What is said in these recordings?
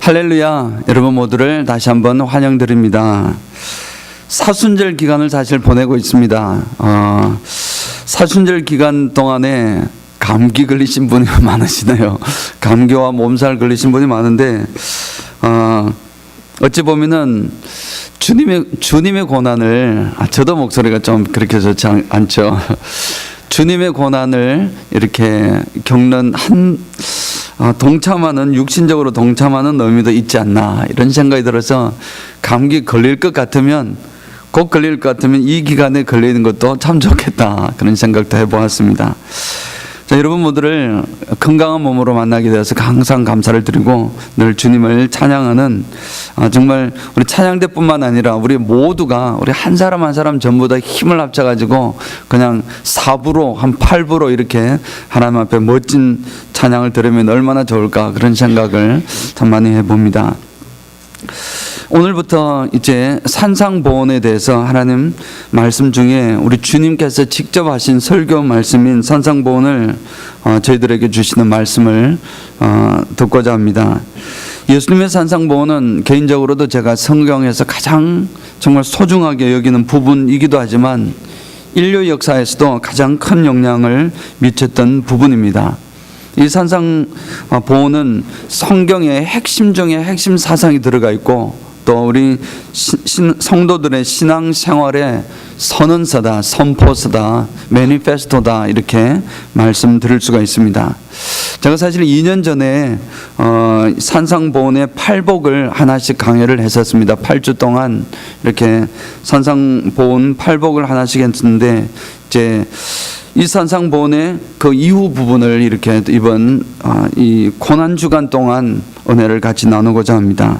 할렐루야, 여러분 모두를 다시 한번 환영드립니다. 사순절 기간을 사실 보내고 있습니다. 사순절 기간 동안에 감기 걸리신 분이 많으시네요. 감기와 몸살 걸리신 분이 많은데 어찌 보면은 주님의 고난을 저도 목소리가 좀 그렇게 좋지 않죠. 주님의 고난을 이렇게 겪는 동참하는, 육신적으로 동참하는 의미도 있지 않나, 이런 생각이 들어서 감기 걸릴 것 같으면, 꼭 걸릴 것 같으면 이 기간에 걸리는 것도 참 좋겠다, 그런 생각도 해보았습니다. 자, 여러분 모두를 건강한 몸으로 만나게 되어서 항상 감사를 드리고 늘 주님을 찬양하는, 정말 우리 찬양대뿐만 아니라 우리 모두가, 우리 한 사람 한 사람 전부 다 힘을 합쳐가지고 그냥 4부로 한 8부로 이렇게 하나님 앞에 멋진 찬양을 들으면 얼마나 좋을까, 그런 생각을 참 많이 해봅니다. 오늘부터 이제 산상보훈에 대해서 하나님 말씀 중에 우리 주님께서 직접 하신 설교 말씀인 산상보훈을 저희들에게 주시는 말씀을 듣고자 합니다. 예수님의 산상보훈은 개인적으로도 제가 성경에서 가장 정말 소중하게 여기는 부분이기도 하지만 인류 역사에서도 가장 큰 영향을 미쳤던 부분입니다. 이 산상보훈은 성경의 핵심 중에 핵심 사상이 들어가 있고, 또 우리 성도들의 신앙생활의 선언서다, 선포서다, 매니페스토다, 이렇게 말씀드릴 수가 있습니다. 제가 사실 2년 전에 산상보훈의 팔복을 하나씩 강의를 했었습니다. 8주 동안 이렇게 산상보훈 팔복을 하나씩 했는데, 이제 이 산상보훈의 그 이후 부분을 이렇게 이번 이 고난주간 동안 은혜를 같이 나누고자 합니다.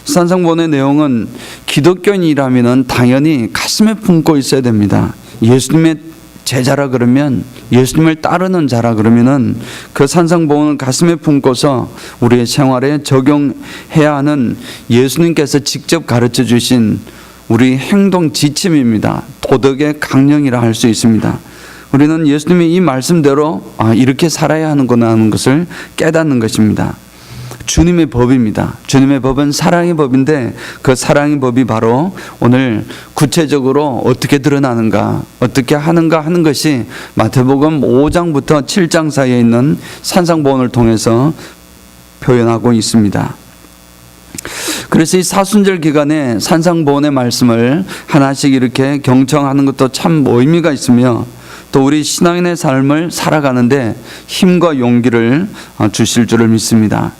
산상보훈의 내용은 기독교인이라면 당연히 가슴에 품고 있어야 됩니다. 예수님의 제자라 그러면, 예수님을 따르는 자라 그러면은 그 산상보훈을 가슴에 품고서 우리의 생활에 적용해야 하는 예수님께서 직접 가르쳐 주신 우리 행동 지침입니다. 도덕의 강령이라 할 수 있습니다. 우리는 예수님의 이 말씀대로 이렇게 살아야 하는구나 하는 것을 깨닫는 것입니다. 주님의 법입니다. 주님의 법은 사랑의 법인데, 그 사랑의 법이 바로 오늘 구체적으로 어떻게 드러나는가, 어떻게 하는가 하는 것이 마태복음 5장부터 7장 사이에 있는 산상보훈을 통해서 표현하고 있습니다. 그래서 이 사순절 기간에 산상보훈의 말씀을 하나씩 이렇게 경청하는 것도 참 의미가 있으며, 또 우리 신앙인의 삶을 살아가는데 힘과 용기를 주실 줄을 믿습니다.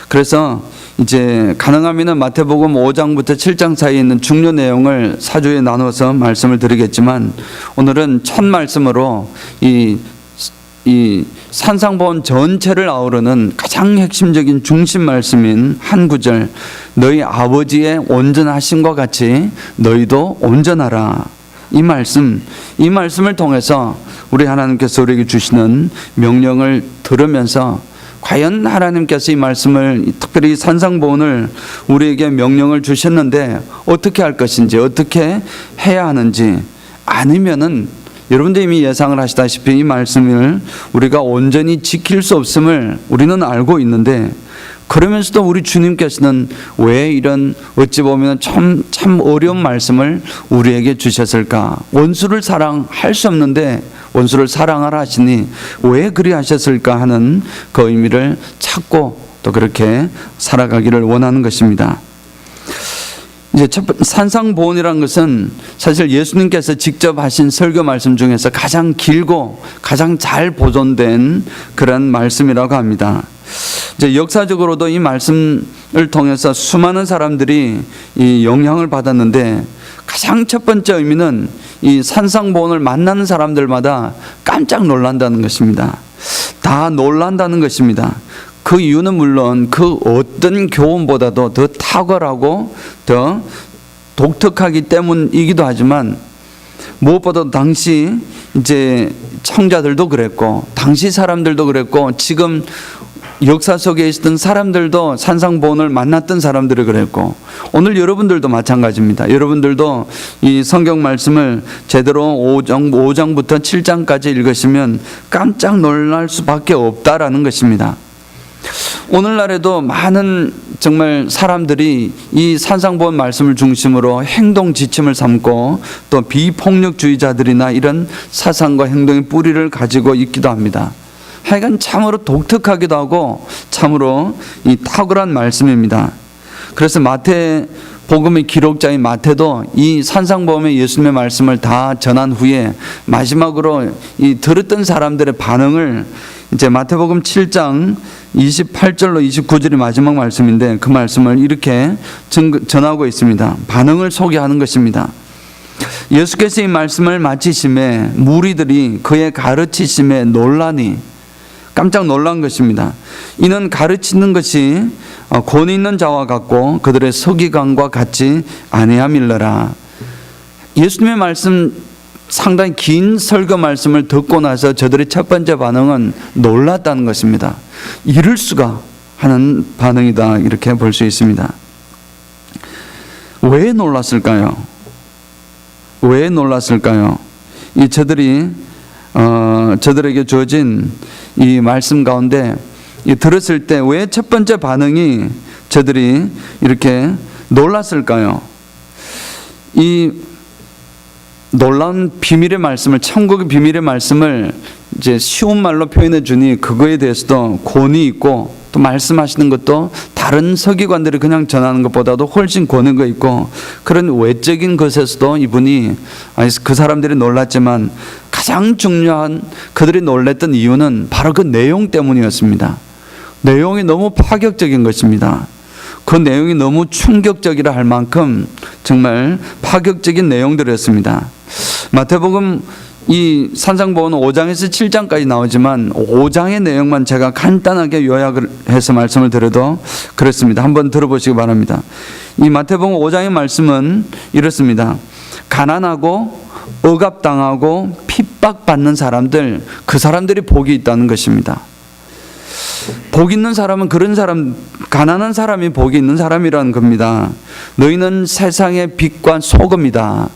그래서 이제 가능하면 마태복음 5장부터 7장 사이에 있는 중요 내용을 사주에 나눠서 말씀을 드리겠지만, 오늘은 첫 말씀으로 이 산상보훈 전체를 아우르는 가장 핵심적인 중심 말씀인 한 구절, 너희 아버지의 온전하심과 같이 너희도 온전하라. 이 말씀을 통해서 우리 하나님께서 우리에게 주시는 명령을 들으면서, 과연 하나님께서 이 말씀을, 특별히 산상보훈을 우리에게 명령을 주셨는데 어떻게 할 것인지, 어떻게 해야 하는지, 아니면은 여러분들 이미 예상을 하시다시피 이 말씀을 우리가 온전히 지킬 수 없음을 우리는 알고 있는데, 그러면서도 우리 주님께서는 왜 이런 어찌 보면 참 어려운 말씀을 우리에게 주셨을까? 원수를 사랑할 수 없는데 원수를 사랑하라 하시니 왜 그리 하셨을까 하는 그 의미를 찾고 또 그렇게 살아가기를 원하는 것입니다. 이제 산상보훈이라는 것은 사실 예수님께서 직접 하신 설교 말씀 중에서 가장 길고 가장 잘 보존된 그런 말씀이라고 합니다. 이제 역사적으로도 이 말씀을 통해서 수많은 사람들이 이 영향을 받았는데, 가장 첫 번째 의미는 이 산상보훈을 만나는 사람들마다 깜짝 놀란다는 것입니다. 다 놀란다는 것입니다. 그 이유는 물론 그 어떤 교훈보다도 더 탁월하고 더 독특하기 때문이기도 하지만, 무엇보다도 당시 이제 청자들도 그랬고, 당시 사람들도 그랬고, 지금 역사 속에 있었던 사람들도 산상보훈을 만났던 사람들이 그랬고, 오늘 여러분들도 마찬가지입니다. 여러분들도 이 성경 말씀을 제대로 5장부터 7장까지 읽으시면 깜짝 놀랄 수밖에 없다라는 것입니다. 오늘날에도 많은 정말 사람들이 이 산상보훈 말씀을 중심으로 행동 지침을 삼고 또 비폭력주의자들이나 이런 사상과 행동의 뿌리를 가지고 있기도 합니다. 하여간 참으로 독특하기도 하고 참으로 이 탁월한 말씀입니다. 그래서 마태복음의 기록자인 마태도 이 산상보험의 예수님의 말씀을 다 전한 후에 마지막으로 이 들었던 사람들의 반응을 이제 마태복음 7장 28절로 29절이 마지막 말씀인데 그 말씀을 이렇게 전하고 있습니다. 반응을 소개하는 것입니다. 예수께서 이 말씀을 마치심에 무리들이 그의 가르치심에 놀라니 깜짝 놀란 것입니다. 이는 가르치는 것이 권위 있는 자와 같고 그들의 서기관과 같지 아니함일러라. 예수님의 말씀 상당히 긴 설교 말씀을 듣고 나서 저들의 첫 번째 반응은 놀랐다는 것입니다. 이럴 수가 하는 반응이다 이렇게 볼 수 있습니다. 왜 놀랐을까요? 왜 놀랐을까요? 이 저들에게 주어진 이 말씀 가운데 들었을 때 왜 첫 번째 반응이 저들이 이렇게 놀랐을까요? 이 놀라운 비밀의 말씀을, 천국의 비밀의 말씀을 이제 쉬운 말로 표현해 주니 그거에 대해서도 권위 있고 또 말씀하시는 것도 다른 서기관들이 그냥 전하는 것보다도 훨씬 권위가 있고 그런 외적인 것에서도 이분이 그 사람들이 놀랐지만 가장 중요한 그들이 놀랐던 이유는 바로 그 내용 때문이었습니다. 내용이 너무 파격적인 것입니다. 그 내용이 너무 충격적이라 할 만큼 정말 파격적인 내용들이었습니다. 마태복음 이 산상보훈은 5장에서 7장까지 나오지만 5장의 내용만 제가 간단하게 요약을 해서 말씀을 드려도 그렇습니다. 한번 들어보시기 바랍니다. 이 마태복음 5장의 말씀은 이렇습니다. 가난하고 억압당하고 핍박받는 사람들, 그 사람들이 복이 있다는 것입니다. 복 있는 사람은 그런 사람, 가난한 사람이 복이 있는 사람이라는 겁니다. 너희는 세상의 빛과 소금이다.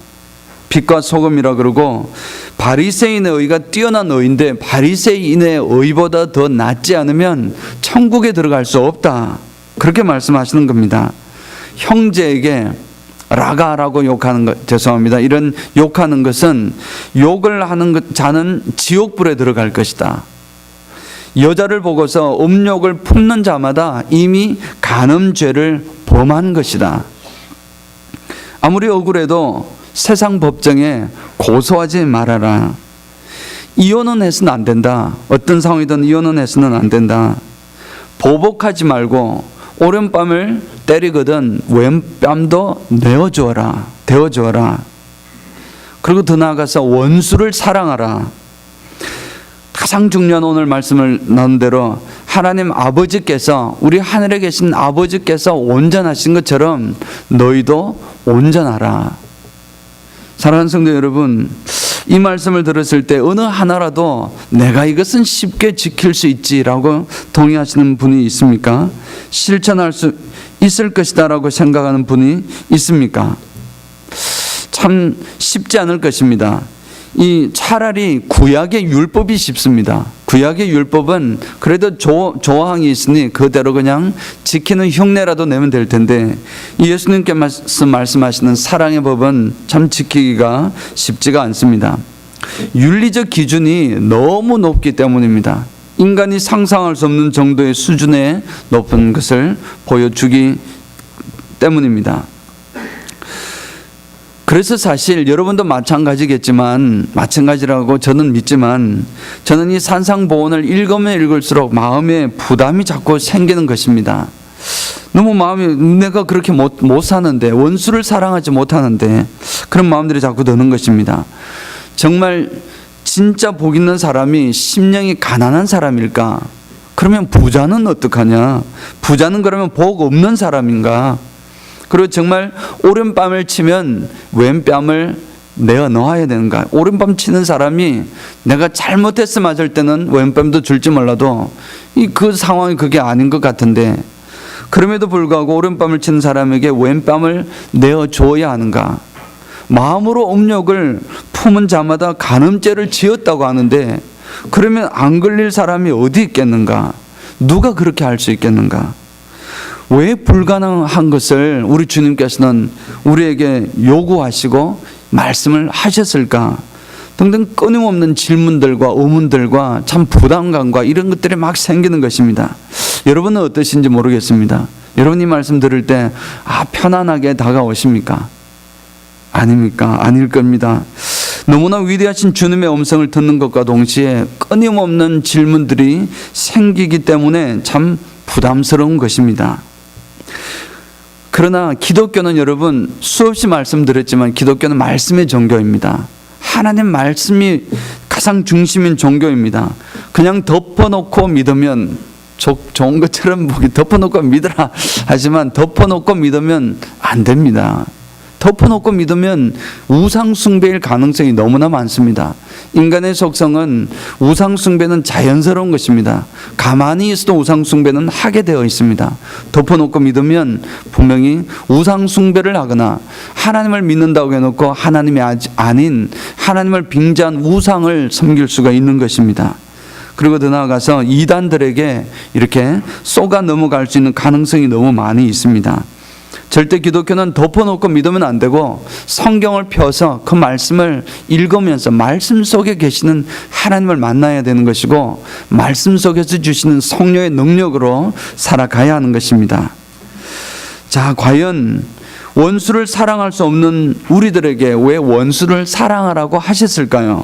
빛과 소금이라 그러고 바리새인의 의가 뛰어난 의인데 바리새인의 의보다 더 낫지 않으면 천국에 들어갈 수 없다. 그렇게 말씀하시는 겁니다. 형제에게 라가라고 욕하는 것, 죄송합니다. 이런 욕하는 것은 욕을 하는 자는 지옥불에 들어갈 것이다. 여자를 보고서 음욕을 품는 자마다 이미 간음죄를 범한 것이다. 아무리 억울해도 세상 법정에 고소하지 말아라. 이혼은 해서는 안 된다. 어떤 상황이든 이혼은 해서는 안 된다. 보복하지 말고 오른뺨을 때리거든 왼뺨도 내어주어라. 대어주어라. 그리고 더 나아가서 원수를 사랑하라. 가장 중요한 오늘 말씀을 나눈 대로 하나님 아버지께서, 우리 하늘에 계신 아버지께서 온전하신 것처럼 너희도 온전하라. 사랑하는 성도 여러분, 이 말씀을 들었을 때 어느 하나라도 내가 이것은 쉽게 지킬 수 있지라고 동의하시는 분이 있습니까? 실천할 수 있을 것이다 라고 생각하는 분이 있습니까? 참 쉽지 않을 것입니다. 이 차라리 구약의 율법이 쉽습니다. 구약의 율법은 그래도 조항이 있으니 그대로 그냥 지키는 흉내라도 내면 될 텐데 이 예수님께 말씀하시는 사랑의 법은 참 지키기가 쉽지가 않습니다. 윤리적 기준이 너무 높기 때문입니다. 인간이 상상할 수 없는 정도의 수준의 높은 것을 보여주기 때문입니다. 그래서 사실 여러분도 마찬가지라고 저는 믿지만 저는 이 산상보훈을 읽으면 읽을수록 마음에 부담이 자꾸 생기는 것입니다. 너무 마음이 내가 그렇게 못 사는데, 원수를 사랑하지 못하는데 그런 마음들이 자꾸 드는 것입니다. 정말 진짜 복 있는 사람이 심령이 가난한 사람일까? 그러면 부자는 어떡하냐? 부자는 그러면 복 없는 사람인가? 그리고 정말 오른뺨을 치면 왼뺨을 내어 놓아야 되는가? 오른뺨 치는 사람이 내가 잘못해서 맞을 때는 왼뺨도 줄지 몰라도 그 상황이 그게 아닌 것 같은데 그럼에도 불구하고 오른뺨을 치는 사람에게 왼뺨을 내어 줘야 하는가? 마음으로 음욕을 품은 자마다 간음죄를 지었다고 하는데 그러면 안 걸릴 사람이 어디 있겠는가? 누가 그렇게 할 수 있겠는가? 왜 불가능한 것을 우리 주님께서는 우리에게 요구하시고 말씀을 하셨을까? 등등 끊임없는 질문들과 의문들과 참 부담감과 이런 것들이 막 생기는 것입니다. 여러분은 어떠신지 모르겠습니다. 여러분이 말씀 들을 때 편안하게 다가오십니까? 아닙니까? 아닐 겁니다. 너무나 위대하신 주님의 음성을 듣는 것과 동시에 끊임없는 질문들이 생기기 때문에 참 부담스러운 것입니다. 그러나 기독교는 여러분 수없이 말씀드렸지만 기독교는 말씀의 종교입니다. 하나님 말씀이 가장 중심인 종교입니다. 그냥 덮어놓고 믿으면 좋은 것처럼 덮어놓고 믿으라 하지만 덮어놓고 믿으면 안 됩니다. 덮어놓고 믿으면 우상숭배일 가능성이 너무나 많습니다. 인간의 속성은 우상숭배는 자연스러운 것입니다. 가만히 있어도 우상숭배는 하게 되어 있습니다. 덮어놓고 믿으면 분명히 우상숭배를 하거나 하나님을 믿는다고 해놓고 하나님이 아닌 하나님을 빙자한 우상을 섬길 수가 있는 것입니다. 그리고 더 나아가서 이단들에게 이렇게 쏘가 넘어갈 수 있는 가능성이 너무 많이 있습니다. 절대 기독교는 덮어놓고 믿으면 안 되고 성경을 펴서 그 말씀을 읽으면서 말씀 속에 계시는 하나님을 만나야 되는 것이고 말씀 속에서 주시는 성령의 능력으로 살아가야 하는 것입니다. 자, 과연 원수를 사랑할 수 없는 우리들에게 왜 원수를 사랑하라고 하셨을까요?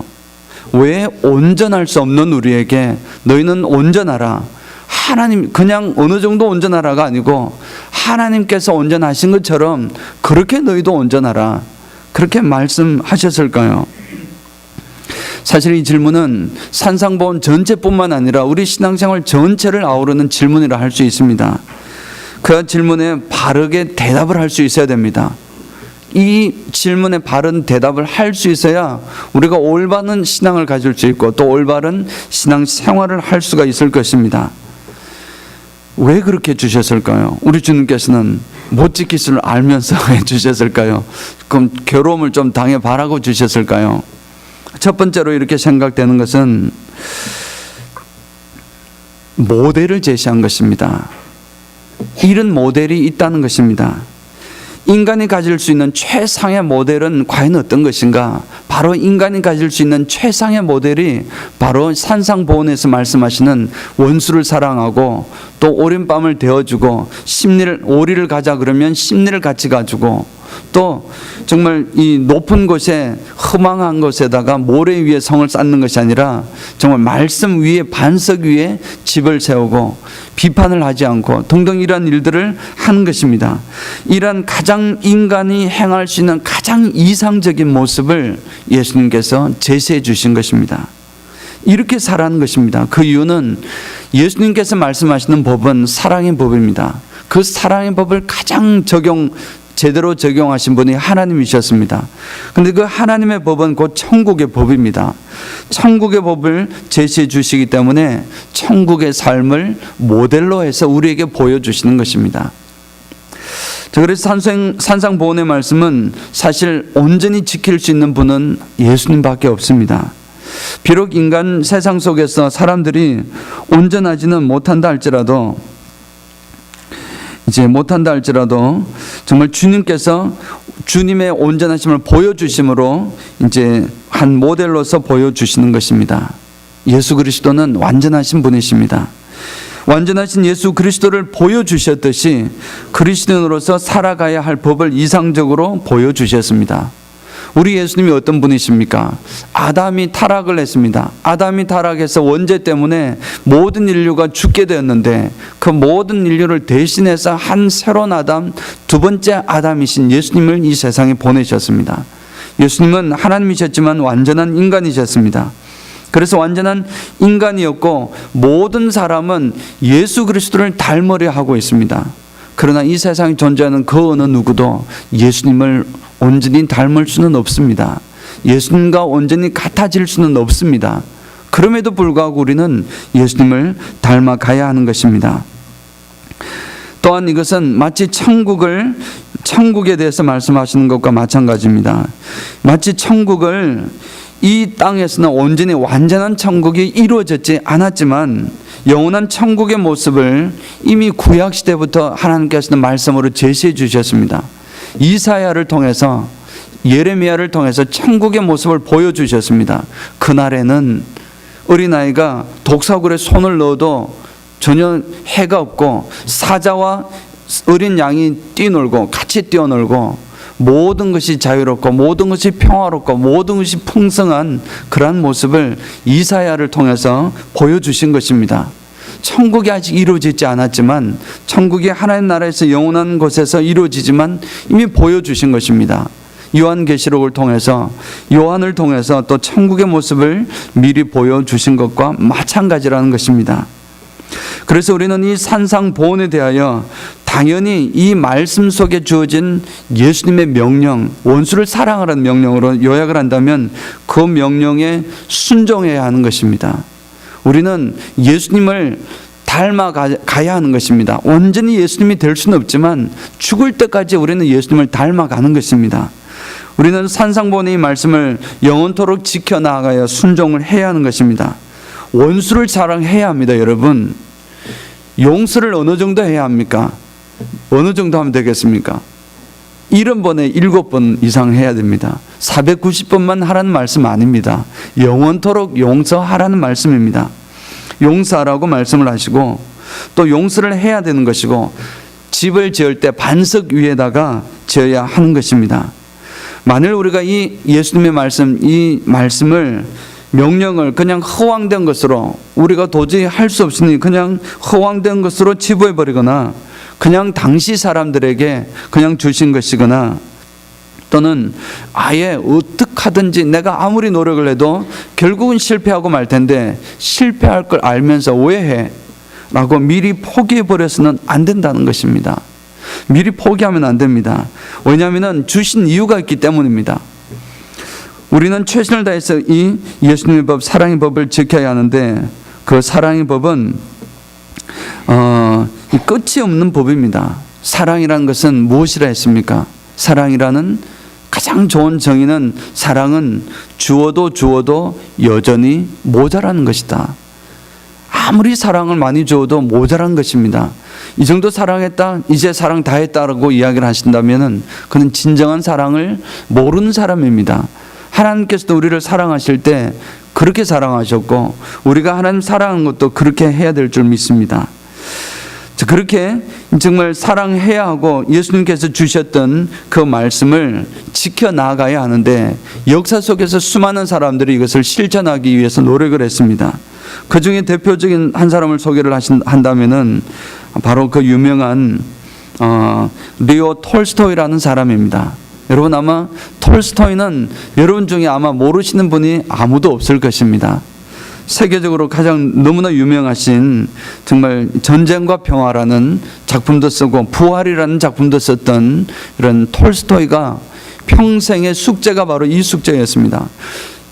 왜 온전할 수 없는 우리에게 너희는 온전하라, 하나님 그냥 어느 정도 온전하라가 아니고 하나님께서 온전하신 것처럼 그렇게 너희도 온전하라, 그렇게 말씀하셨을까요? 사실 이 질문은 산상보험 전체뿐만 아니라 우리 신앙생활 전체를 아우르는 질문이라 할 수 있습니다. 그 질문에 바르게 대답을 할 수 있어야 됩니다. 이 질문에 바른 대답을 할 수 있어야 우리가 올바른 신앙을 가질 수 있고 또 올바른 신앙 생활을 할 수가 있을 것입니다. 왜 그렇게 주셨을까요? 우리 주님께서는 못 지킬 줄 알면서 왜 주셨을까요? 그럼 괴로움을 좀 당해 바라고 주셨을까요? 첫 번째로 이렇게 생각되는 것은 모델을 제시한 것입니다. 이런 모델이 있다는 것입니다. 인간이 가질 수 있는 최상의 모델은 과연 어떤 것인가? 바로 인간이 가질 수 있는 최상의 모델이 바로 산상보훈에서 말씀하시는 원수를 사랑하고 또 오랜밤을 데워주고 오리를 가자 그러면 심리를 같이 가지고 또 정말 이 높은 곳에 흠황한 곳에다가 모래 위에 성을 쌓는 것이 아니라 정말 말씀 위에 반석 위에 집을 세우고 비판을 하지 않고 등등 이러한 일들을 하는 것입니다. 이러한 가장 인간이 행할 수 있는 가장 이상적인 모습을 예수님께서 제시해 주신 것입니다. 이렇게 살아가는 것입니다. 그 이유는 예수님께서 말씀하시는 법은 사랑의 법입니다. 그 사랑의 법을 가장 제대로 적용하신 분이 하나님이셨습니다. 그런데 그 하나님의 법은 곧 천국의 법입니다. 천국의 법을 제시해 주시기 때문에 천국의 삶을 모델로 해서 우리에게 보여주시는 것입니다. 그래서 산상보훈의 말씀은 사실 온전히 지킬 수 있는 분은 예수님밖에 없습니다. 비록 인간 세상 속에서 사람들이 온전하지는 못한다 할지라도 정말 주님께서 주님의 온전하심을 보여주심으로 이제 한 모델로서 보여주시는 것입니다. 예수 그리스도는 완전하신 분이십니다. 완전하신 예수 그리스도를 보여주셨듯이 그리스도인으로서 살아가야 할 법을 이상적으로 보여주셨습니다. 우리 예수님이 어떤 분이십니까? 아담이 타락을 했습니다. 아담이 타락해서 원죄 때문에 모든 인류가 죽게 되었는데 그 모든 인류를 대신해서 한 새로운 아담, 두 번째 아담이신 예수님을 이 세상에 보내셨습니다. 예수님은 하나님이셨지만 완전한 인간이셨습니다. 그래서 완전한 인간이었고 모든 사람은 예수 그리스도를 닮으려 하고 있습니다. 그러나 이 세상에 존재하는 그 어느 누구도 예수님을 온전히 닮을 수는 없습니다. 예수님과 온전히 같아질 수는 없습니다. 그럼에도 불구하고 우리는 예수님을 닮아가야 하는 것입니다. 또한 이것은 마치 천국에 대해서 말씀하시는 것과 마찬가지입니다. 마치 천국을 이 땅에서는 온전히 완전한 천국이 이루어졌지 않았지만 영원한 천국의 모습을 이미 구약 시대부터 하나님께서는 말씀으로 제시해 주셨습니다. 이사야를 통해서, 예레미야를 통해서 천국의 모습을 보여주셨습니다. 그날에는 어린아이가 독사굴에 손을 넣어도 전혀 해가 없고, 사자와 어린 양이 뛰놀고 같이 뛰어놀고, 모든 것이 자유롭고 모든 것이 평화롭고 모든 것이 풍성한 그러한 모습을 이사야를 통해서 보여주신 것입니다. 천국이 아직 이루어지지 않았지만, 천국이 하나님 나라에서 영원한 곳에서 이루어지지만 이미 보여주신 것입니다. 요한계시록을 통해서, 요한을 통해서 또 천국의 모습을 미리 보여주신 것과 마찬가지라는 것입니다. 그래서 우리는 이 산상보훈에 대하여 당연히 이 말씀 속에 주어진 예수님의 명령, 원수를 사랑하라는 명령으로 요약을 한다면 그 명령에 순종해야 하는 것입니다. 우리는 예수님을 닮아가야 하는 것입니다. 온전히 예수님이 될 수는 없지만 죽을 때까지 우리는 예수님을 닮아가는 것입니다. 우리는 산상보훈의 이 말씀을 영원토록 지켜나가야 순종을 해야 하는 것입니다. 원수를 사랑해야 합니다. 여러분, 용서를 어느 정도 해야 합니까? 어느 정도 하면 되겠습니까? 70번에 7번 이상 해야 됩니다. 490번만 하라는 말씀 아닙니다. 영원토록 용서하라는 말씀입니다. 용서하라고 말씀을 하시고, 또 용서를 해야 되는 것이고, 집을 지을 때 반석 위에다가 지어야 하는 것입니다. 만일 우리가 이 예수님의 말씀, 이 말씀을, 명령을 그냥 허황된 것으로, 우리가 도저히 할 수 없으니 그냥 허황된 것으로 치부해버리거나, 그냥 당시 사람들에게 그냥 주신 것이거나, 또는 아예 어떻게 하든지 내가 아무리 노력을 해도 결국은 실패하고 말 텐데 실패할 걸 알면서 왜 해? 라고 미리 포기해버려서는 안 된다는 것입니다. 미리 포기하면 안 됩니다. 왜냐하면 주신 이유가 있기 때문입니다. 우리는 최선을 다해서 이 예수님의 법, 사랑의 법을 지켜야 하는데, 그 사랑의 법은 끝이 없는 법입니다. 사랑이라는 것은 무엇이라 했습니까? 사랑이라는 가장 좋은 정의는, 사랑은 주어도 여전히 모자라는 것이다. 아무리 사랑을 많이 주어도 모자란 것입니다. 이 정도 사랑했다, 이제 사랑 다 했다라고 이야기를 하신다면 그는 진정한 사랑을 모르는 사람입니다. 하나님께서도 우리를 사랑하실 때 그렇게 사랑하셨고, 우리가 하나님 사랑하는 것도 그렇게 해야 될 줄 믿습니다. 그렇게 정말 사랑해야 하고 예수님께서 주셨던 그 말씀을 지켜나가야 하는데, 역사 속에서 수많은 사람들이 이것을 실천하기 위해서 노력을 했습니다. 그 중에 대표적인 한 사람을 소개를 한다면은 바로 그 유명한 리오 톨스토이라는 사람입니다. 여러분, 아마 톨스토이는 여러분 중에 아마 모르시는 분이 아무도 없을 것입니다. 세계적으로 가장 너무나 유명하신, 정말 전쟁과 평화라는 작품도 쓰고 부활이라는 작품도 썼던 이런 톨스토이가 평생의 숙제가 바로 이 숙제였습니다.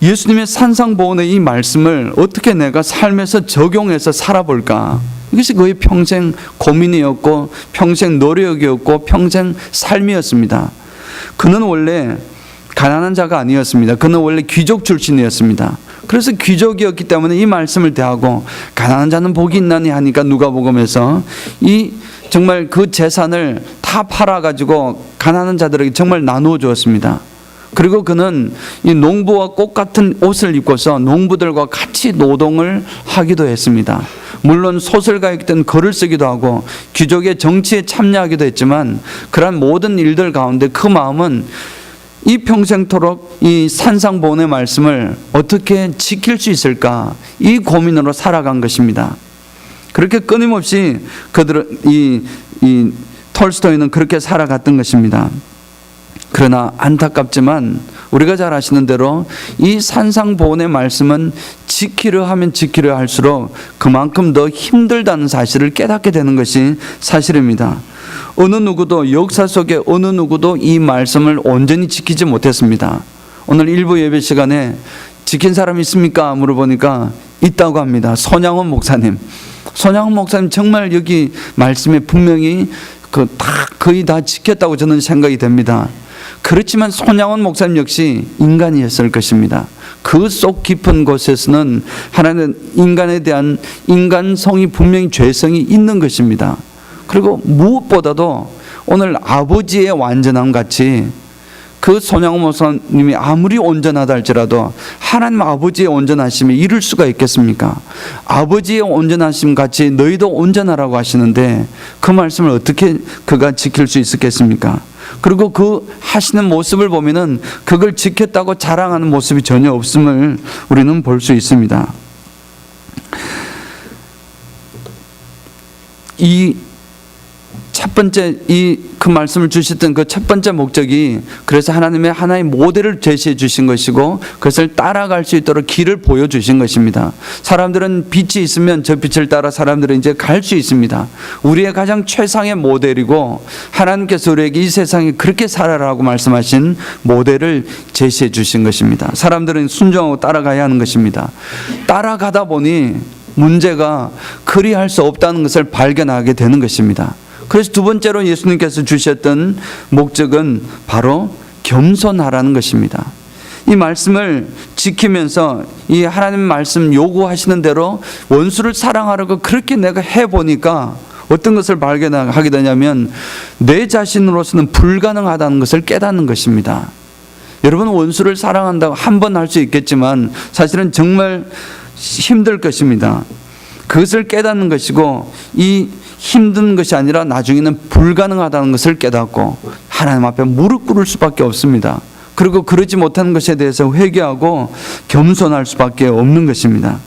예수님의 산상보훈의 이 말씀을 어떻게 내가 삶에서 적용해서 살아볼까? 이것이 그의 평생 고민이었고 평생 노력이었고 평생 삶이었습니다. 그는 원래 가난한 자가 아니었습니다. 그는 원래 귀족 출신이었습니다. 그래서 귀족이었기 때문에 이 말씀을 대하고, 가난한 자는 복이 있나니 하니까 누가복음에서 이 정말 그 재산을 다 팔아가지고 가난한 자들에게 정말 나누어 주었습니다. 그리고 그는 이 농부와 꽃 같은 옷을 입고서 농부들과 같이 노동을 하기도 했습니다. 물론 소설가이기 때문에 글을 쓰기도 하고 귀족의 정치에 참여하기도 했지만, 그러한 모든 일들 가운데 그 마음은 이 평생토록 이 산상보훈의 말씀을 어떻게 지킬 수 있을까, 이 고민으로 살아간 것입니다. 그렇게 끊임없이 이 톨스토이는 그렇게 살아갔던 것입니다. 그러나 안타깝지만 우리가 잘 아시는 대로 이 산상보훈의 말씀은 지키려 하면 지키려 할수록 그만큼 더 힘들다는 사실을 깨닫게 되는 것이 사실입니다. 어느 누구도, 역사 속에 어느 누구도 이 말씀을 온전히 지키지 못했습니다. 오늘 일부 예배 시간에 지킨 사람 있습니까? 물어보니까 있다고 합니다. 손양원 목사님. 손양원 목사님 정말 여기 말씀에 분명히 거의 다 지켰다고 저는 생각이 됩니다. 그렇지만 손양원 목사님 역시 인간이었을 것입니다. 그 속 깊은 곳에서는 하나님은 인간에 대한 인간성이 분명히 죄성이 있는 것입니다. 그리고 무엇보다도 오늘 아버지의 완전함 같이 그 손양원 목사님이 아무리 온전하다 할지라도 하나님 아버지의 온전하심에 이룰 수가 있겠습니까? 아버지의 온전하심 같이 너희도 온전하라고 하시는데 그 말씀을 어떻게 그가 지킬 수 있었겠습니까? 그리고 그 하시는 모습을 보면은 그걸 지켰다고 자랑하는 모습이 전혀 없음을 우리는 볼 수 있습니다. 이 첫 번째 그 말씀을 주셨던 그 첫 번째 목적이 그래서 하나님의 하나의 모델을 제시해 주신 것이고 그것을 따라갈 수 있도록 길을 보여주신 것입니다. 사람들은 빛이 있으면 저 빛을 따라 사람들은 이제 갈 수 있습니다. 우리의 가장 최상의 모델이고 하나님께서 우리에게 이 세상에 그렇게 살아라고 말씀하신 모델을 제시해 주신 것입니다. 사람들은 순종하고 따라가야 하는 것입니다. 따라가다 보니 문제가 그리할 수 없다는 것을 발견하게 되는 것입니다. 그래서 두 번째로 예수님께서 주셨던 목적은 바로 겸손하라는 것입니다. 이 말씀을 지키면서 이 하나님 말씀 요구하시는 대로 원수를 사랑하라고 그렇게 내가 해보니까 어떤 것을 발견하게 되냐면 내 자신으로서는 불가능하다는 것을 깨닫는 것입니다. 여러분, 원수를 사랑한다고 한 번 할 수 있겠지만 사실은 정말 힘들 것입니다. 그것을 깨닫는 것이고 이 힘든 것이 아니라 나중에는 불가능하다는 것을 깨닫고 하나님 앞에 무릎 꿇을 수밖에 없습니다. 그리고 그러지 못하는 것에 대해서 회개하고 겸손할 수밖에 없는 것입니다.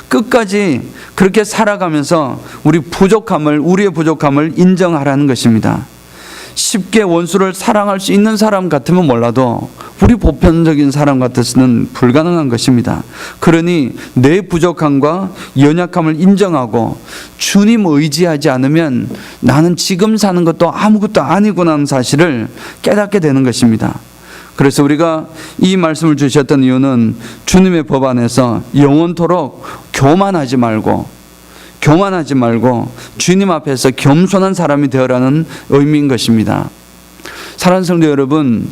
끝까지 그렇게 살아가면서 우리의 부족함을 인정하라는 것입니다. 쉽게 원수를 사랑할 수 있는 사람 같으면 몰라도 우리 보편적인 사람 같아서는 불가능한 것입니다. 그러니 내 부족함과 연약함을 인정하고 주님 의지하지 않으면 나는 지금 사는 것도 아무것도 아니구나 하는 사실을 깨닫게 되는 것입니다. 그래서 우리가 이 말씀을 주셨던 이유는 주님의 법 안에서 영원토록 교만하지 말고 주님 앞에서 겸손한 사람이 되어라는 의미인 것입니다. 사랑하는 성도 여러분,